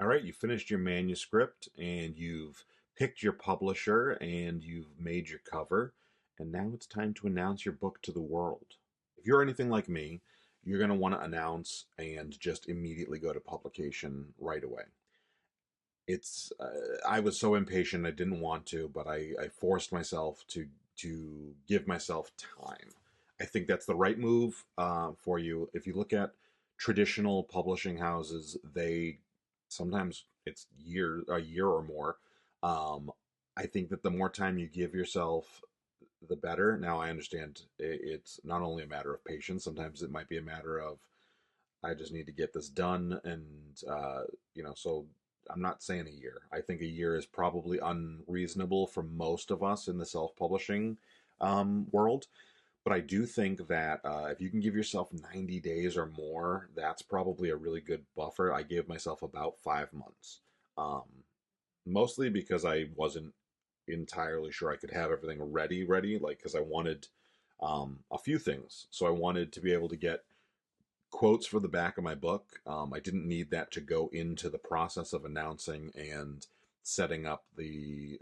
All right, you finished your manuscript and you've picked your publisher and you've made your cover, and now it's time to announce your book to the world. If you're anything like me, you're going to want to announce and just immediately go to publication right away. I was so impatient I didn't want to, but I forced myself to give myself time. I think that's the right move for you. If you look at traditional publishing houses, they sometimes it's a year or more. Um, I think that the more time you give yourself, the better. Now I understand it's not only a matter of patience. Sometimes it might be a matter of I just need to get this done, and so I'm not saying a year. I think a year is probably unreasonable for most of us in the self-publishing world. But I do think that if you can give yourself 90 days or more, that's probably a really good buffer. I gave myself about 5 months, um, mostly because I wasn't entirely sure I could have everything ready, like because I wanted a few things. So I wanted to be able to get quotes for the back of my book. I didn't need that to go into the process of announcing and setting up the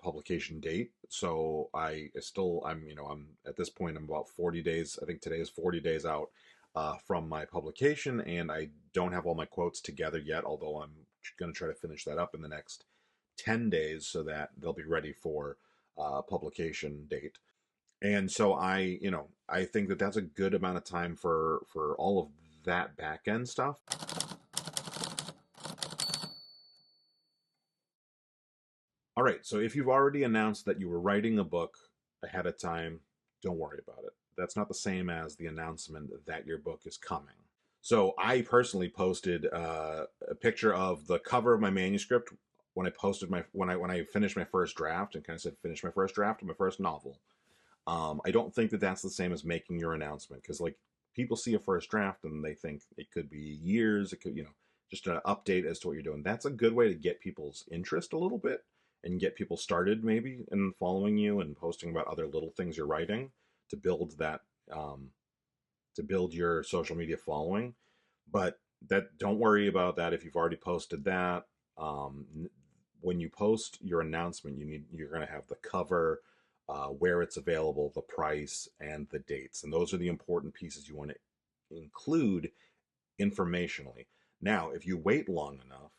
publication date. So I'm at this point I'm about 40 days. I think today is 40 days out from my publication, and I don't have all my quotes together yet. Although I'm going to try to finish that up in the next 10 days so that they'll be ready for publication date. And so I think that that's a good amount of time for all of that back end stuff. All right, so if you've already announced that you were writing a book ahead of time, don't worry about it. That's not the same as the announcement that your book is coming. So I personally posted a picture of the cover of my manuscript when I posted my when I finished my first draft, and kind of said finish my first draft of my first novel. I don't think that that's the same as making your announcement, because like people see a first draft and they think it could be years, it could just an update as to what you're doing. That's a good way to get people's interest a little bit and get people started maybe in following you and posting about other little things you're writing to build that um, to build your social media following. But that don't worry about that if you've already posted that. When you post your announcement, you're going to have the cover, where it's available, the price, and the dates, and those are the important pieces you want to include informationally. Now, if you wait long enough,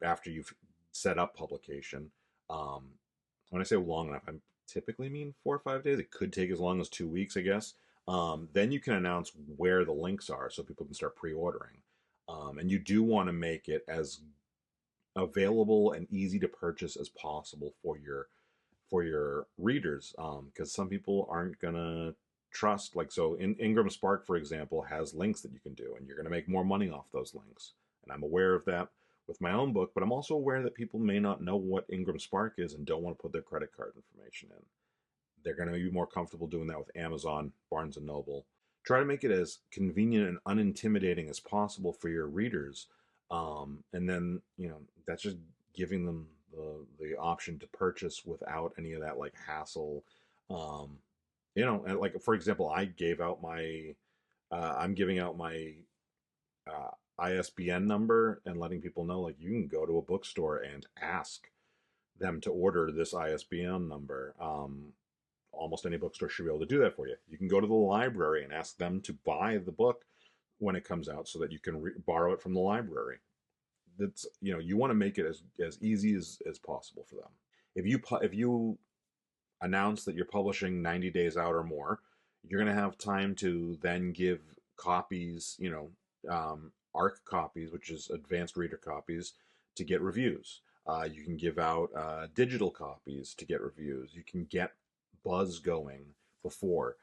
after you've set up publication, um, when I say long enough, I typically mean 4 or 5 days. It could take as long as 2 weeks, I guess. Then you can announce where the links are so people can start pre-ordering. And you do want to make it as available and easy to purchase as possible for your readers, because some people aren't gonna trust. Like, so in Ingram Spark, for example, has links that you can do, and you're gonna make more money off those links. And I'm aware of that with my own book, but I'm also aware that people may not know what Ingram Spark is and don't want to put their credit card information in. They're going to be more comfortable doing that with Amazon, Barnes and Noble. Try to make it as convenient and unintimidating as possible for your readers, and then that's just giving them the option to purchase without any of that like hassle. Um, and like for example, I'm giving out my ISBN number and letting people know like you can go to a bookstore and ask them to order this ISBN number. Almost any bookstore should be able to do that for you. You can go to the library and ask them to buy the book when it comes out so that you can borrow it from the library. That's you want to make it as easy as possible for them. If you announce that you're publishing 90 days out or more, you're going to have time to then give copies, ARC copies, which is advanced reader copies, to get reviews. You can give out digital copies to get reviews. You can get buzz going before.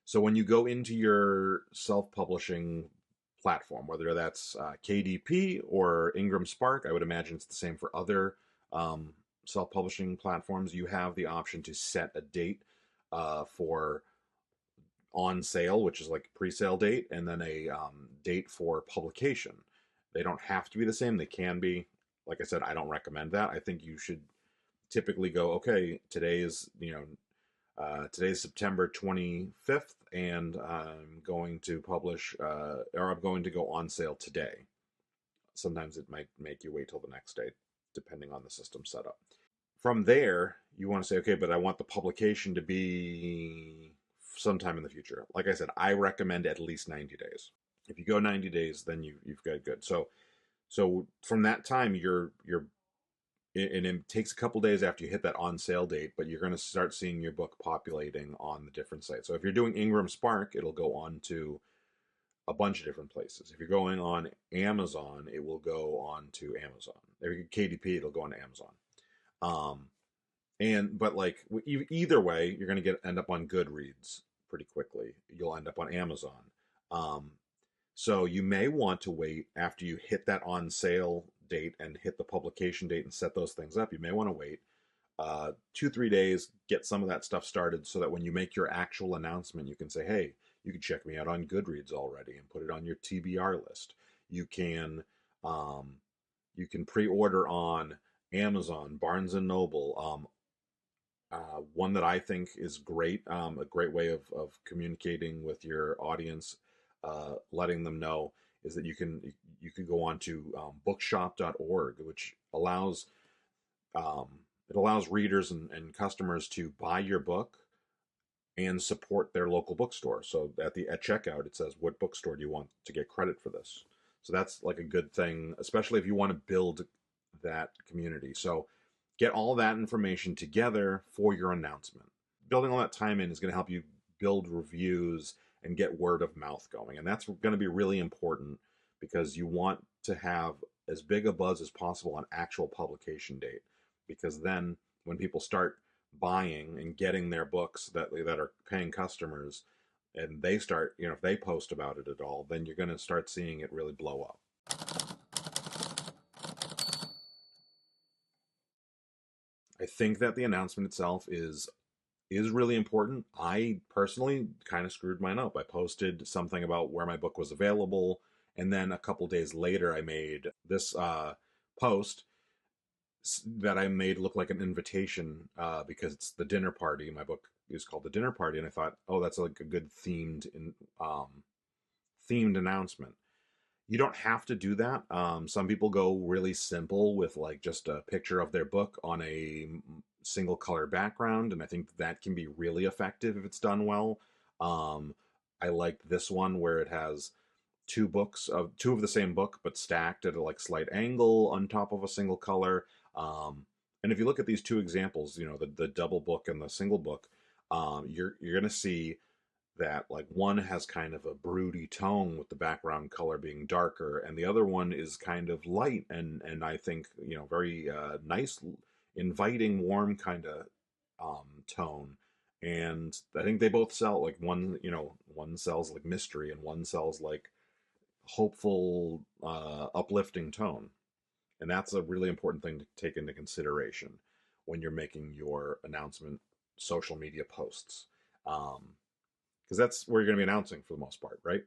So when you go into your self-publishing platform, whether that's KDP or Ingram Spark, I would imagine it's the same for other self-publishing platforms. You have the option to set a date for on sale, which is like a pre-sale date, and then a date for publication. They don't have to be the same. They can be. Like I said, I don't recommend that. I think you should typically go, okay, today is Today's September 25th, and I'm going to publish, or I'm going to go on sale today. Sometimes it might make you wait till the next day, depending on the system setup. From there, you want to say, okay, but I want the publication to be sometime in the future. Like I said, I recommend at least 90 days. If you go 90 days, then you've got good. So from that time, you're and it takes a couple days after you hit that on sale date, but you're going to start seeing your book populating on the different sites. So if you're doing Ingram Spark, it'll go on to a bunch of different places. If you're going on Amazon, it will go on to Amazon. If you're KDP, it'll go on to Amazon. But like either way, you're going to end up on Goodreads pretty quickly. You'll end up on Amazon. So you may want to wait after you hit that on sale date and hit the publication date and set those things up. You may want to wait 2-3 days, get some of that stuff started, so that when you make your actual announcement, you can say, hey, you can check me out on Goodreads already and put it on your TBR list. You can pre-order on Amazon, Barnes and Noble. One that I think is great, a great way of communicating with your audience, letting them know, is that you can go on to bookshop.org, which allows readers and customers to buy your book and support their local bookstore. So at checkout, it says, what bookstore do you want to get credit for this? So that's like a good thing, especially if you want to build that community. So get all that information together for your announcement. Building all that time in is going to help you build reviews and get word of mouth going. And that's going to be really important, because you want to have as big a buzz as possible on actual publication date. Because then when people start buying and getting their books that are paying customers, and they start, if they post about it at all, then you're going to start seeing it really blow up. I think that the announcement itself is really important. I personally kind of screwed mine up. I posted something about where my book was available, and then a couple days later I made this post that I made look like an invitation, because it's the dinner party. My book is called The Dinner Party, and I thought, oh, that's like a good themed announcement. You don't have to do that. Some people go really simple with like just a picture of their book on a single color background, and I think that can be really effective if it's done well. I liked this one where it has two of the same book but stacked at a like slight angle on top of a single color. And if you look at these two examples, the double book and the single book, you're going to see that like one has kind of a broody tone with the background color being darker, and the other one is kind of light and I think very nice, inviting, warm kind of tone. And I think they both sell, like one sells like mystery and one sells like hopeful, uplifting tone. And that's a really important thing to take into consideration when you're making your announcement social media posts. Because that's where you're going to be announcing for the most part, right?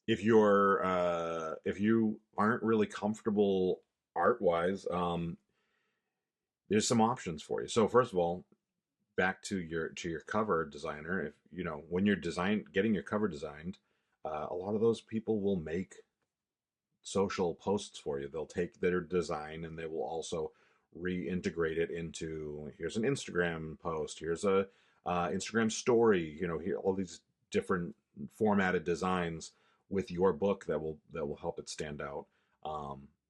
If you aren't really comfortable art wise, there's some options for you. So first of all, back to your cover designer. If when you're getting your cover designed, a lot of those people will make social posts for you. They'll take their design and they will also reintegrate it into, here's an Instagram post, here's a Instagram story, here, all these different formatted designs with your book that will help it stand out.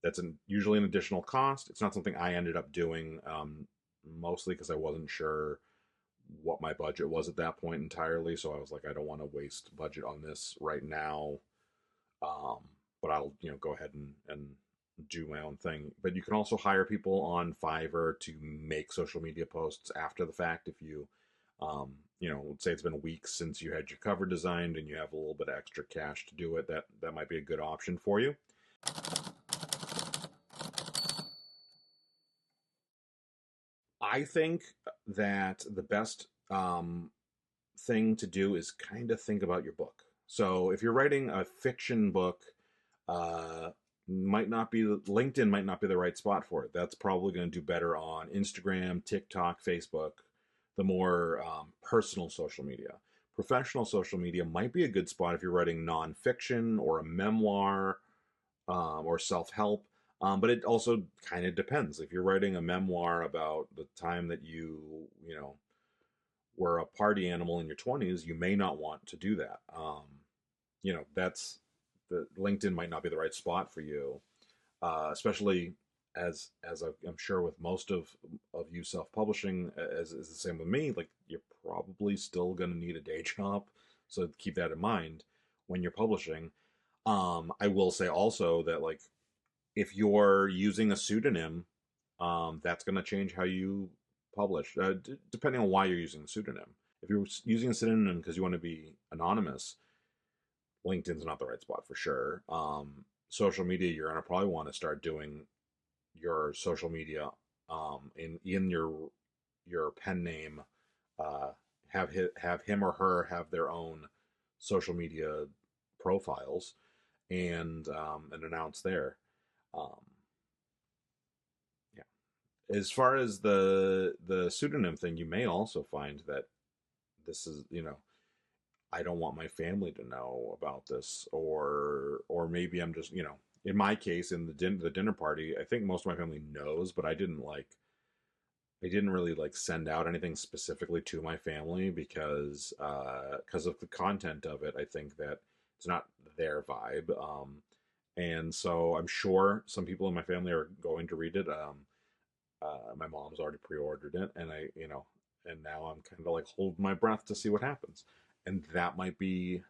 That's usually an additional cost. It's not something I ended up doing, mostly because I wasn't sure what my budget was at that point entirely. So I was like, I don't want to waste budget on this right now. But I'll go ahead and do my own thing. But you can also hire people on Fiverr to make social media posts after the fact. If you let's say it's been weeks since you had your cover designed and you have a little bit of extra cash to do it, that might be a good option for you. I think that the best thing to do is kind of think about your book. So if you're writing a fiction book, might not be LinkedIn might not be the right spot for it. That's probably going to do better on Instagram, TikTok, Facebook, the more personal social media. Professional social media might be a good spot if you're writing nonfiction or a memoir or self help. But it also kind of depends. If you're writing a memoir about the time that you know, were a party animal in your 20s, you may not want to do that. That's the LinkedIn might not be the right spot for you, especially as I'm sure with most of you self-publishing, as is the same with me. Like you're probably still going to need a day job, so keep that in mind when you're publishing. I will say also that like if you're using a pseudonym, that's going to change how you publish, depending on why you're using the pseudonym. If you're using a pseudonym because you want to be anonymous, LinkedIn's not the right spot for sure. Social media, you're going to probably want to start doing your social media in your pen name. Have him or her have their own social media profiles and announce there. Um, yeah. As far as the pseudonym thing, you may also find that this is, I don't want my family to know about this, or maybe I'm just, in my case, in the dinner party, I think most of my family knows, but I didn't really like send out anything specifically to my family because of the content of it. I think that it's not their vibe, and so I'm sure some people in my family are going to read it. My mom's already pre-ordered it, and and now I'm kind of like holding my breath to see what happens. And that might be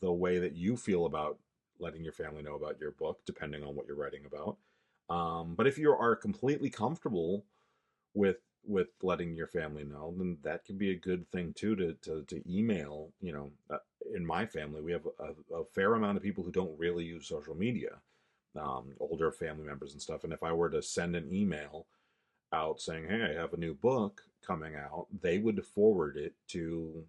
the way that you feel about letting your family know about your book, depending on what you're writing about. But if you are completely comfortable with letting your family know, then that can be a good thing too to email. In my family, we have a fair amount of people who don't really use social media, older family members and stuff. And if I were to send an email out saying, "Hey, I have a new book coming out," they would forward it to,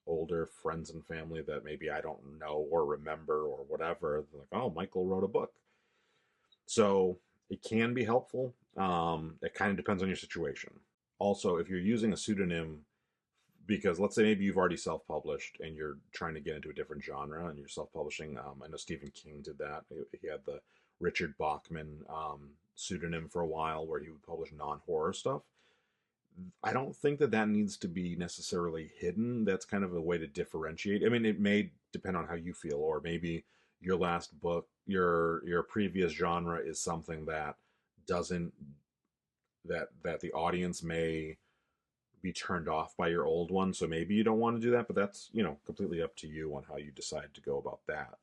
older friends and family that maybe I don't know or remember or whatever. They're like, "Oh, Michael wrote a book." So it can be helpful. It kind of depends on your situation. Also, if you're using a pseudonym, because let's say maybe you've already self-published and you're trying to get into a different genre and you're self-publishing. I know Stephen King did that. He had the Richard Bachman pseudonym for a while where he would publish non-horror stuff. I don't think that that needs to be necessarily hidden. That's kind of a way to differentiate. I mean, it may depend on how you feel, or maybe your last book, your previous genre is something that doesn't that the audience may be turned off by your old one. So maybe you don't want to do that, but that's, completely up to you on how you decide to go about that.